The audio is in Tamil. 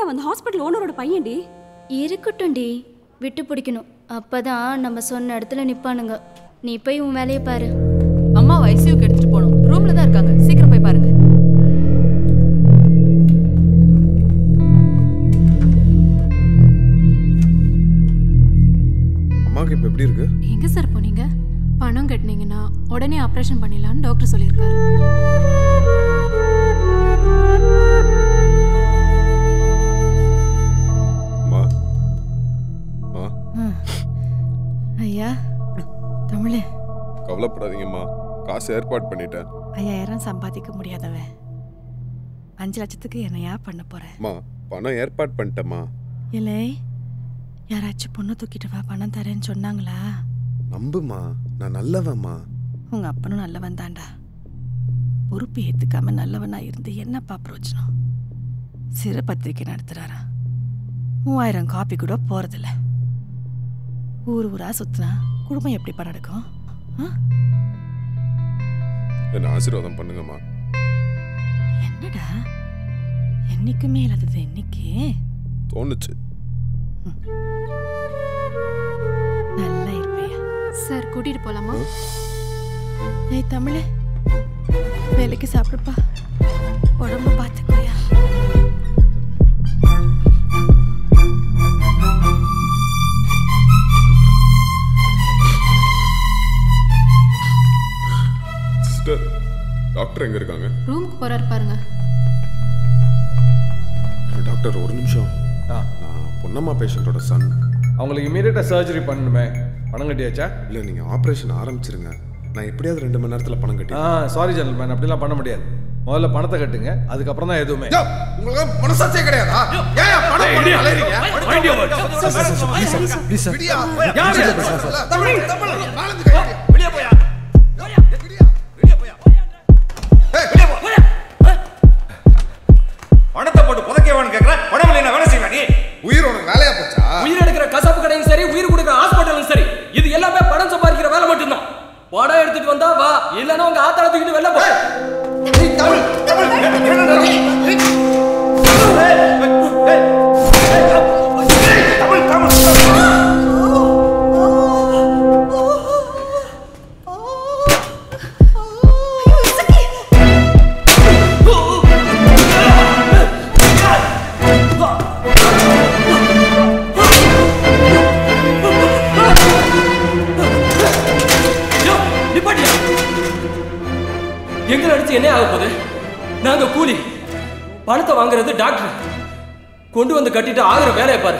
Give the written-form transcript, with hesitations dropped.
அவன் ஹாஸ்பிட்டல் ஓனரோட பையன்டி. இருக்கட்டும்டி, விட்டு பிடிக்கணும். அப்பதான் நம்ம சொன்ன இடத்துல நிப்பானுங்க. நீ போய் உன் வேலையை பாரு. அம்மா ஐசியூக்கு எடுத்துட்டு போகணும். ரூம்ல தான் இருக்காங்க, சீக்கிரம் போய் பாருங்க. அம்மாக்கு இப்ப எப்படி இருக்கு? எங்க சார் போனீங்க? பணம் கட்டினீங்கன்னா உடனே ஆபரேஷன் பண்ணிடலான்னு டாக்டர் சொல்லியிருக்காரு. ஐயா தமிழே, கவலைப்படாதீங்கம்மா, காசு ஏற்பாடு பண்ணிட்டேன். 5000 சம்பாதிக்க முடியாதவன் 5 லட்சத்துக்கு என்னையா பண்ண போறேன்? பணம் ஏற்பாடு பண்ணிட்டேம்மா. இல்லை, யாராச்சும் பொண்ணு தூக்கிட்டு வா பணம் தரேன்னு சொன்னாங்களா? நம்புமா, நான் நல்லவன்மா. உங்க அப்பனும் நல்லவன் தாண்டா. பொறுப்பு ஏத்துக்காம நல்லவனா இருந்து என்னப்பா பிரயோஜனம்? சிறு பத்திரிக்கை நடத்துறாரா? 3000 காப்பி கூட போறதில்ல. ஊர் ஊரா சுத்தினா குடும்பம் எப்படி நடக்கும்? என்ன ஆசீர்வாதம் பண்ணுங்கம்மா. என்னடா என்னைக்குமே இல்லாதது இன்னைக்கு தோணுச்சு. நல்லா இருப்பையா சார்? கூட்டிட்டு போலாமா? ஏய் தமிழே, வேலைக்கு சாப்பிடுப்பா, உடம்பு பார்த்துக்கோயா. சிஸ்டர், டாக்டர் எங்க இருக்காங்க? ரூமுக்கு போறாரு பாருங்க. டாக்டர் ஒரு நிமிஷம். நான் பொன்னம்மா பேஷண்டோட சன். அவங்களுக்கு இமீடியட்டாக சர்ஜரி பண்ணணுமே. பணம் கட்டியாச்சா? இல்லை, நீங்கள் ஆப்ரேஷன் ஆரம்பிச்சிருங்க. நான் எப்படியாவது 2 மணி நேரத்தில் பணம் கட்டி. சாரி ஜென்டில்மேன், அப்படிலாம் பண்ண முடியாது. முதல்ல பணத்தை கட்டுங்க, அதுக்கப்புறம் தான் எதுவுமே. உங்களுக்கு மனசாட்சியே கிடையாதா? ஏன் பணம் பண்ணி அலையறீங்க? Please sir. வெளிய போயா. பணத்தை போட்டு புதைக்கவான்னு கேக்குற. பணம் இல்லைன்னா வேலை செய்வா நீ? உயிர் உனக்கு வேலையா போச்சா? உயிர் எடுக்கிற கசாப்பு கடையும் சரி, உயிர் கொடுக்குற ஹாஸ்பிட்டலும் சரி, இது எல்லாமே பணம் சம்பாதிக்கிற வேலை மட்டும்தான். பணம் எடுத்துட்டு வந்தா வா, இல்லைன்னா உங்க ஆத்தாள தூக்கிட்டு வெளில போ. எங்களை அடிச்சு என்ன ஆக போகுது? நாங்க கூலி, பணத்தை வாங்குறது டாக்டர். கொண்டு வந்து கட்டிட்டு ஆகிற வேலையை பாரு.